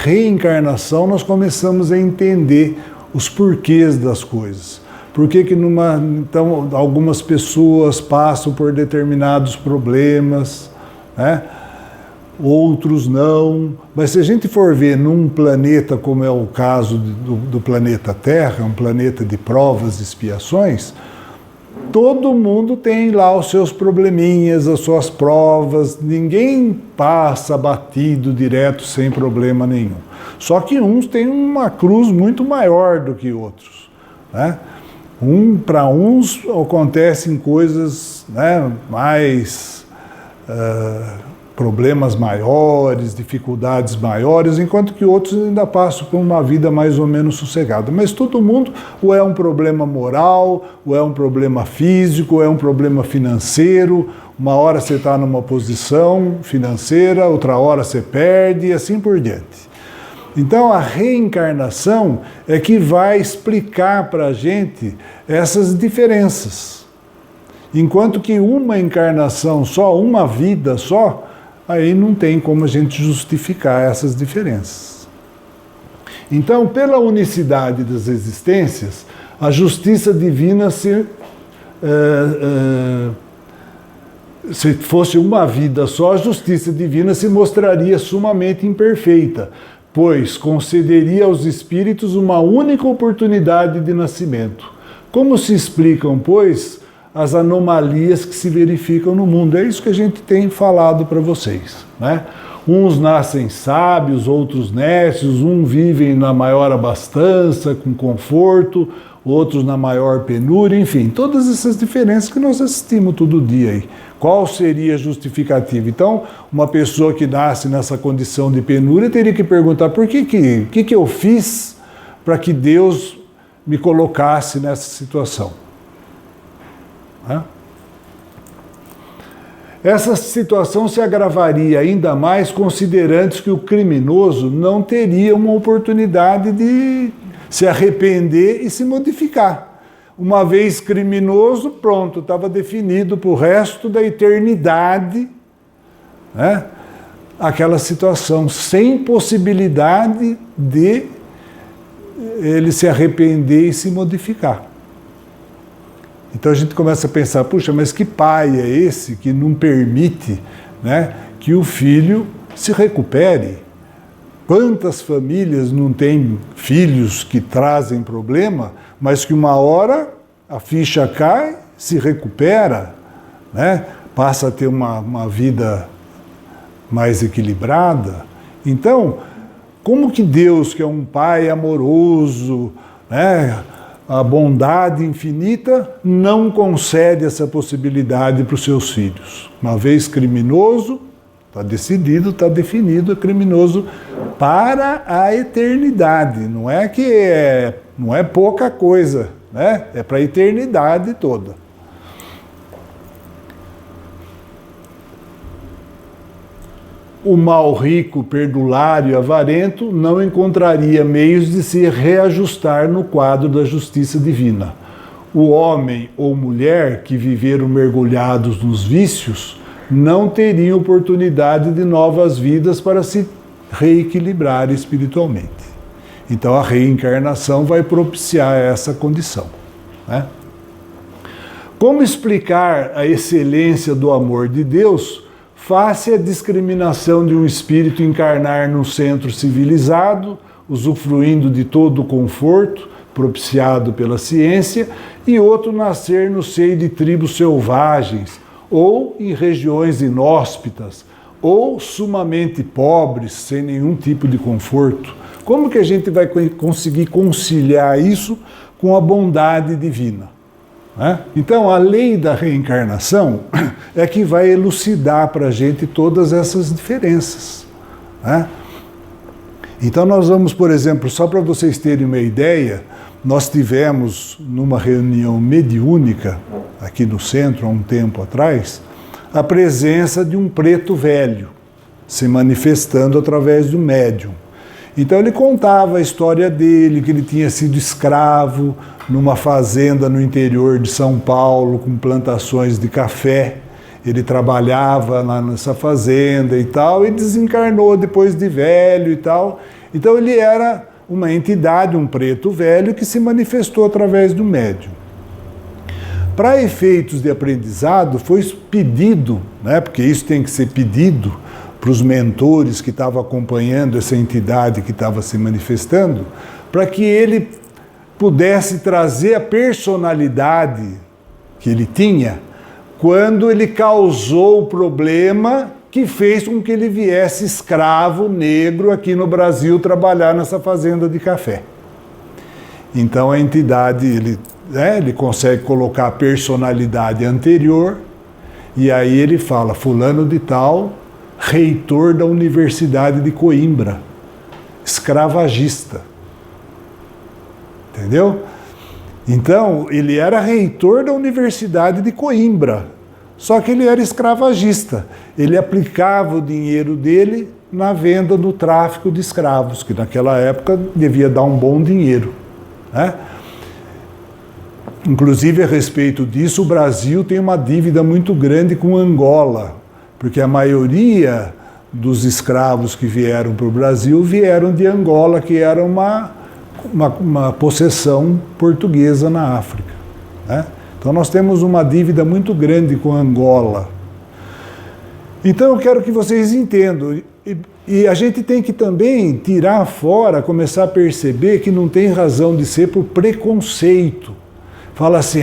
reencarnação nós começamos a entender os porquês das coisas. Por que então, algumas pessoas passam por determinados problemas, né? Outros não. Mas se a gente for ver num planeta como é o caso do planeta Terra, um planeta de provas e expiações, todo mundo tem lá os seus probleminhas, as suas provas, ninguém passa batido direto sem problema nenhum. Só que uns têm uma cruz muito maior do que outros, né? Para uns acontecem coisas, né, mais problemas maiores, dificuldades maiores, enquanto que outros ainda passam por uma vida mais ou menos sossegada. Mas todo mundo, ou é um problema moral, ou é um problema físico, ou é um problema financeiro. Uma hora você está numa posição financeira, outra hora você perde, e assim por diante. Então a reencarnação é que vai explicar para a gente essas diferenças. Enquanto que uma encarnação só, uma vida só, aí não tem como a gente justificar essas diferenças. Então, pela unicidade das existências, a justiça divina se fosse uma vida só, a justiça divina se mostraria sumamente imperfeita, pois concederia aos espíritos uma única oportunidade de nascimento. Como se explicam, pois, as anomalias que se verificam no mundo? É isso que a gente tem falado para vocês, né? Uns nascem sábios, outros nécios, uns vivem na maior abastança, com conforto, outros na maior penúria, enfim, todas essas diferenças que nós assistimos todo dia aí. Qual seria a justificativa? Então, uma pessoa que nasce nessa condição de penúria teria que perguntar por que eu fiz para que Deus me colocasse nessa situação. Essa situação se agravaria ainda mais considerando que o criminoso não teria uma oportunidade de se arrepender e se modificar. Uma vez criminoso, pronto, estava definido para o resto da eternidade, né, aquela situação, sem possibilidade de ele se arrepender e se modificar. Então a gente começa a pensar, puxa, mas que pai é esse que não permite, né, que o filho se recupere? Quantas famílias não têm filhos que trazem problema, mas que uma hora a ficha cai, se recupera, né, passa a ter uma vida mais equilibrada? Então, como que Deus, que é um pai amoroso, né, a bondade infinita, não concede essa possibilidade para os seus filhos? Uma vez criminoso, está decidido, está definido, é criminoso para a eternidade. Não é pouca coisa, né? É para a eternidade toda. O mal rico, perdulário e avarento não encontraria meios de se reajustar no quadro da justiça divina. O homem ou mulher que viveram mergulhados nos vícios não teriam oportunidade de novas vidas para se reequilibrar espiritualmente. Então a reencarnação vai propiciar essa condição, né? Como explicar a excelência do amor de Deus face à discriminação de um espírito encarnar num centro civilizado, usufruindo de todo o conforto propiciado pela ciência, e outro nascer no seio de tribos selvagens, ou em regiões inóspitas, ou sumamente pobres, sem nenhum tipo de conforto? Como que a gente vai conseguir conciliar isso com a bondade divina? Então, a lei da reencarnação é que vai elucidar para a gente todas essas diferenças, né? Então, nós vamos, por exemplo, só para vocês terem uma ideia, nós tivemos numa reunião mediúnica, aqui no centro, há um tempo atrás, a presença de um preto velho, se manifestando através de um médium. Então ele contava a história dele, que ele tinha sido escravo numa fazenda no interior de São Paulo, com plantações de café. Ele trabalhava lá nessa fazenda e tal, e desencarnou depois de velho e tal. Então ele era uma entidade, um preto velho, que se manifestou através do médium. Para efeitos de aprendizado, foi pedido, né, porque isso tem que ser pedido para os mentores que estavam acompanhando essa entidade que estava se manifestando, para que ele pudesse trazer a personalidade que ele tinha quando ele causou o problema que fez com que ele viesse escravo negro aqui no Brasil trabalhar nessa fazenda de café. Então a entidade, ele consegue colocar a personalidade anterior e aí ele fala, fulano de tal, reitor da Universidade de Coimbra, escravagista. Entendeu? Então, ele era reitor da Universidade de Coimbra, só que ele era escravagista. Ele aplicava o dinheiro dele na venda do tráfico de escravos, que naquela época devia dar um bom dinheiro, né? Inclusive, a respeito disso, o Brasil tem uma dívida muito grande com Angola, porque a maioria dos escravos que vieram para o Brasil vieram de Angola, que era uma possessão portuguesa na África, né? Então nós temos uma dívida muito grande com Angola. Então eu quero que vocês entendam, e a gente tem que também tirar fora, começar a perceber que não tem razão de ser por preconceito. Fala assim,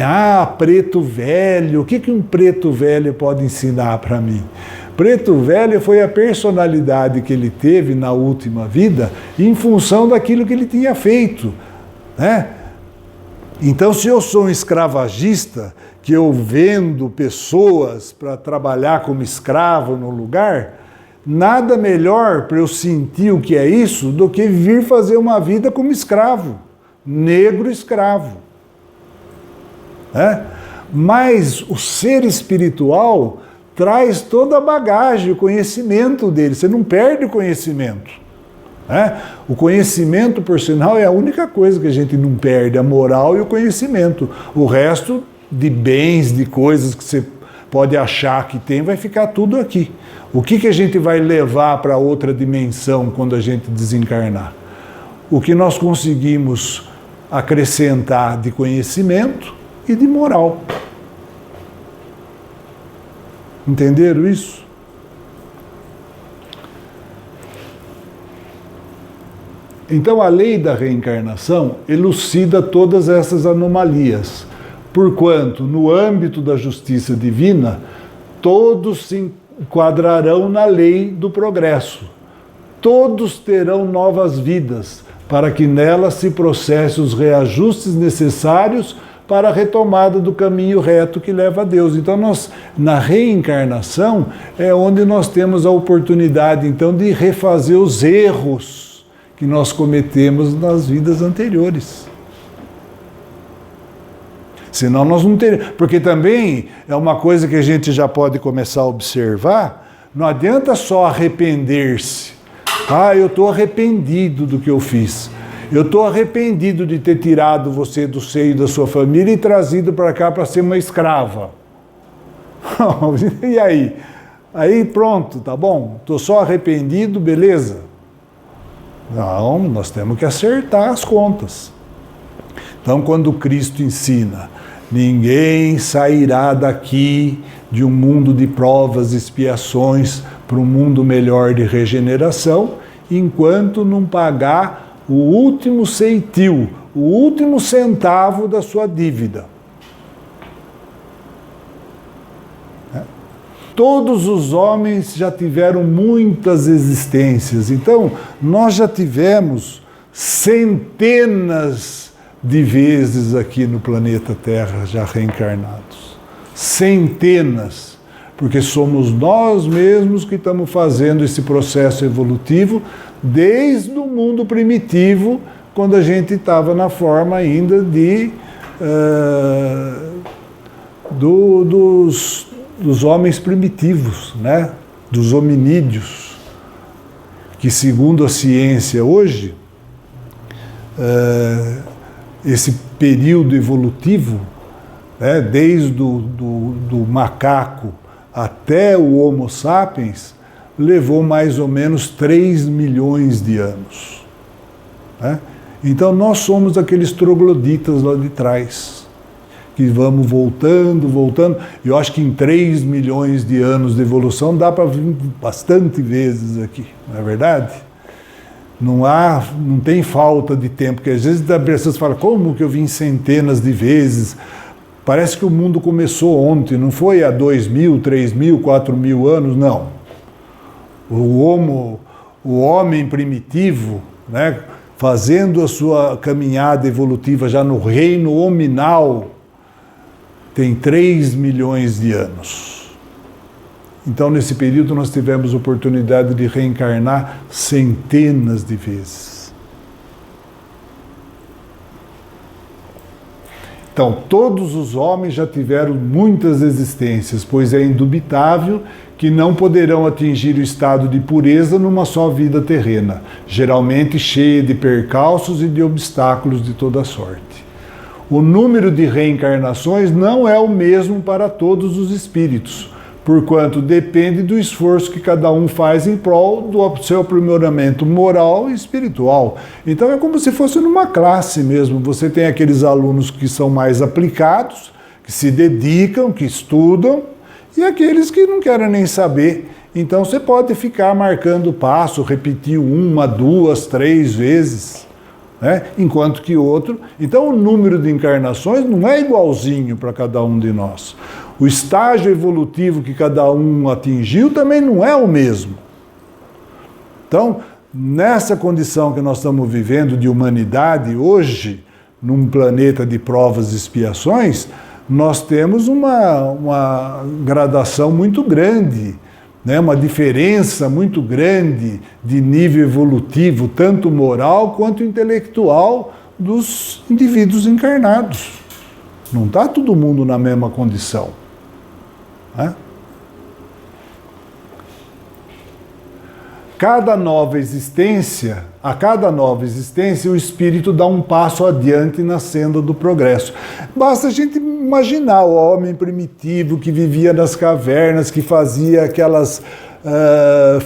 preto velho, o que um preto velho pode ensinar para mim? Preto velho foi a personalidade que ele teve na última vida em função daquilo que ele tinha feito, né? Então, se eu sou um escravagista, que eu vendo pessoas para trabalhar como escravo no lugar, nada melhor para eu sentir o que é isso do que vir fazer uma vida como escravo, negro escravo, né? Mas o ser espiritual traz toda a bagagem, o conhecimento dele. Você não perde o conhecimento, né? O conhecimento, por sinal, é a única coisa que a gente não perde, a moral e o conhecimento. O resto de bens, de coisas que você pode achar que tem, vai ficar tudo aqui. O que a gente vai levar para outra dimensão quando a gente desencarnar? O que nós conseguimos acrescentar de conhecimento e de moral. Entenderam isso? Então a lei da reencarnação elucida todas essas anomalias, porquanto no âmbito da justiça divina todos se enquadrarão na lei do progresso. Todos terão novas vidas, para que nelas se processe os reajustes necessários para a retomada do caminho reto que leva a Deus. Então, na reencarnação, é onde nós temos a oportunidade, então, de refazer os erros que nós cometemos nas vidas anteriores. Senão nós não teríamos... Porque também é uma coisa que a gente já pode começar a observar, não adianta só arrepender-se. Eu estou arrependido do que eu fiz. Eu estou arrependido de ter tirado você do seio da sua família e trazido para cá para ser uma escrava. E aí? Aí pronto, tá bom? Estou só arrependido, beleza? Não, nós temos que acertar as contas. Então, quando Cristo ensina, ninguém sairá daqui de um mundo de provas e expiações para um mundo melhor de regeneração, enquanto não pagar o último ceitil, o último centavo da sua dívida. Todos os homens já tiveram muitas existências, então nós já tivemos centenas de vezes aqui no planeta Terra já reencarnados. Centenas, porque somos nós mesmos que estamos fazendo esse processo evolutivo desde o mundo primitivo, quando a gente estava na forma ainda dos homens primitivos, né? Dos hominídeos, que segundo a ciência hoje, esse período evolutivo, né, desde do macaco até o Homo sapiens, levou mais ou menos 3 milhões de anos. né? Então nós somos aqueles trogloditas lá de trás, que vamos voltando, voltando. Eu acho que em 3 milhões de anos de evolução dá para vir bastante vezes aqui, não é verdade? Não tem falta de tempo, porque às vezes as pessoas falam, como que eu vim centenas de vezes? Parece que o mundo começou ontem, não foi há 2.000, 3.000, 4.000 anos, não. O homem primitivo, né, fazendo a sua caminhada evolutiva já no reino hominal, tem 3 milhões de anos. Então, nesse período, nós tivemos oportunidade de reencarnar centenas de vezes. Então, todos os homens já tiveram muitas existências, pois é indubitável que não poderão atingir o estado de pureza numa só vida terrena, geralmente cheia de percalços e de obstáculos de toda sorte. O número de reencarnações não é o mesmo para todos os espíritos, porquanto depende do esforço que cada um faz em prol do seu aprimoramento moral e espiritual. Então é como se fosse numa classe mesmo. Você tem aqueles alunos que são mais aplicados, que se dedicam, que estudam, e aqueles que não querem nem saber. Então você pode ficar marcando passo, repetir 1, 2, 3 vezes, né? Enquanto que outro... Então o número de encarnações não é igualzinho para cada um de nós. O estágio evolutivo que cada um atingiu também não é o mesmo. Então, nessa condição que nós estamos vivendo de humanidade hoje, num planeta de provas e expiações, nós temos uma gradação muito grande, né? Uma diferença muito grande de nível evolutivo, tanto moral quanto intelectual, dos indivíduos encarnados. Não está todo mundo na mesma condição. A cada nova existência, o espírito dá um passo adiante na senda do progresso. Basta a gente imaginar o homem primitivo que vivia nas cavernas, que fazia aquelas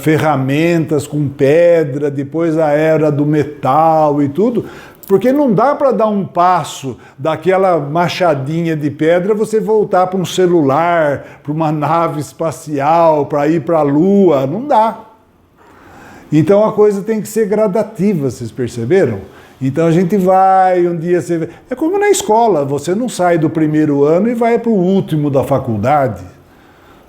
ferramentas com pedra, depois a era do metal e tudo. Porque não dá para dar um passo daquela machadinha de pedra, você voltar para um celular, para uma nave espacial, para ir para a Lua, não dá. Então a coisa tem que ser gradativa, vocês perceberam? Então a gente vai, um dia você... É como na escola, você não sai do primeiro ano e vai para o último da faculdade.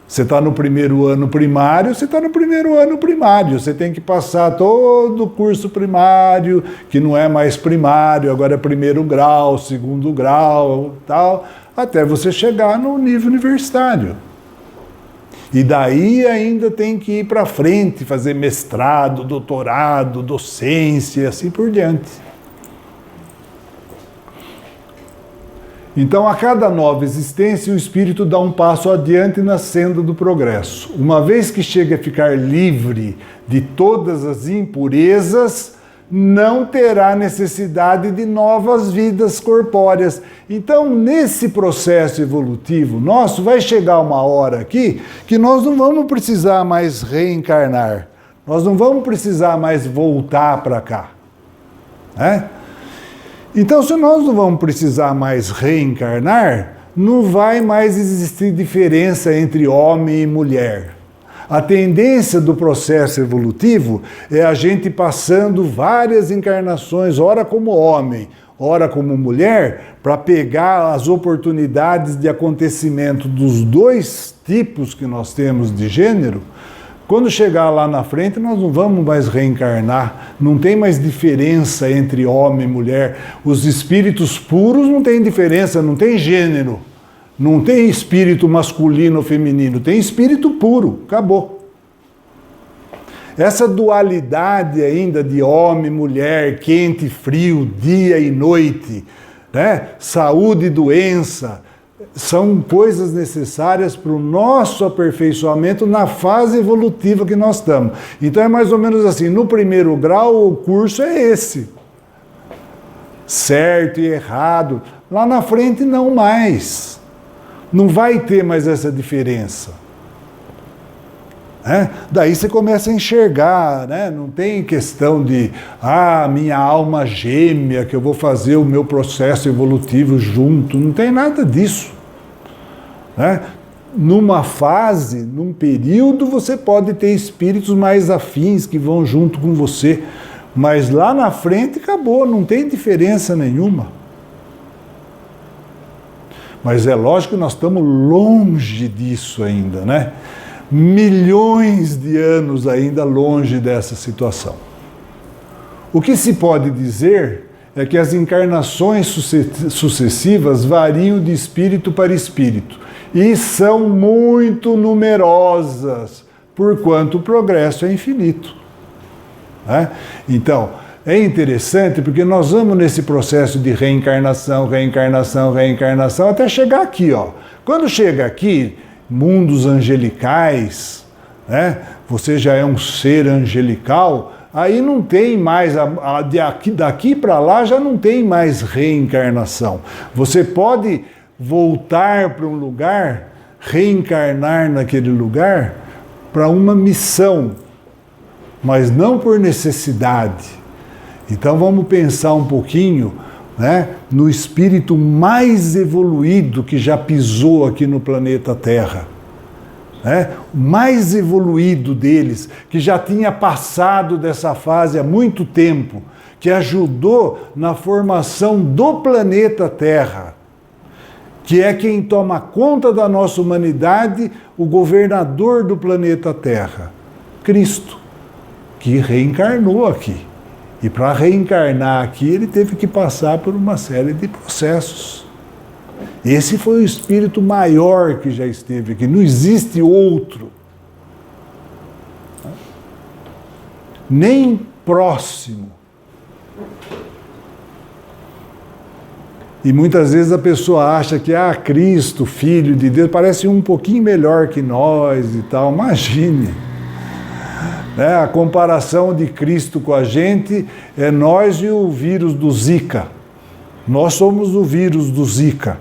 Você está no primeiro ano primário, você está no primeiro ano primário. Você tem que passar todo o curso primário, que não é mais primário, agora é primeiro grau, segundo grau, tal, até você chegar no nível universitário. E daí ainda tem que ir para frente, fazer mestrado, doutorado, docência, e assim por diante. Então, a cada nova existência, o espírito dá um passo adiante na senda do progresso. Uma vez que chega a ficar livre de todas as impurezas, não terá necessidade de novas vidas corpóreas. Então, nesse processo evolutivo nosso, vai chegar uma hora aqui que nós não vamos precisar mais reencarnar. Nós não vamos precisar mais voltar para cá, né? Então, se nós não vamos precisar mais reencarnar, não vai mais existir diferença entre homem e mulher. A tendência do processo evolutivo é a gente passando várias encarnações, ora como homem, ora como mulher, para pegar as oportunidades de acontecimento dos dois tipos que nós temos de gênero. Quando chegar lá na frente, nós não vamos mais reencarnar, não tem mais diferença entre homem e mulher. Os espíritos puros não tem diferença, não tem gênero, não tem espírito masculino ou feminino, tem espírito puro, acabou. Essa dualidade ainda de homem e mulher, quente e frio, dia e noite, né? Saúde e doença, são coisas necessárias para o nosso aperfeiçoamento na fase evolutiva que nós estamos. Então é mais ou menos assim, no primeiro grau o curso é esse. Certo e errado. Lá na frente não mais. Não vai ter mais essa diferença. Daí você começa a enxergar, né? Não tem questão de minha alma gêmea, que eu vou fazer o meu processo evolutivo junto, não tem nada disso. Né? Numa fase, num período, você pode ter espíritos mais afins que vão junto com você, mas lá na frente acabou, não tem diferença nenhuma. Mas é lógico que nós estamos longe disso ainda, né? Milhões de anos ainda longe dessa situação. O que se pode dizer é que as encarnações sucessivas variam de espírito para espírito e são muito numerosas, porquanto o progresso é infinito. Então, é interessante porque nós vamos nesse processo de reencarnação, até chegar aqui, ó. Quando chega aqui, mundos angelicais, né? Você já é um ser angelical, aí não tem mais, daqui para lá já não tem mais reencarnação. Você pode voltar para um lugar, reencarnar naquele lugar, para uma missão, mas não por necessidade. Então vamos pensar um pouquinho, né, no espírito mais evoluído que já pisou aqui no planeta Terra. O mais evoluído deles, que já tinha passado dessa fase há muito tempo, que ajudou na formação do planeta Terra, que é quem toma conta da nossa humanidade, o governador do planeta Terra, Cristo, que reencarnou aqui. E para reencarnar aqui, ele teve que passar por uma série de processos. Esse foi o espírito maior que já esteve aqui, não existe outro. Nem próximo. E muitas vezes a pessoa acha que Cristo, Filho de Deus, parece um pouquinho melhor que nós e tal. Imagine. A comparação de Cristo com a gente é nós e o vírus do Zika. Nós somos o vírus do Zika.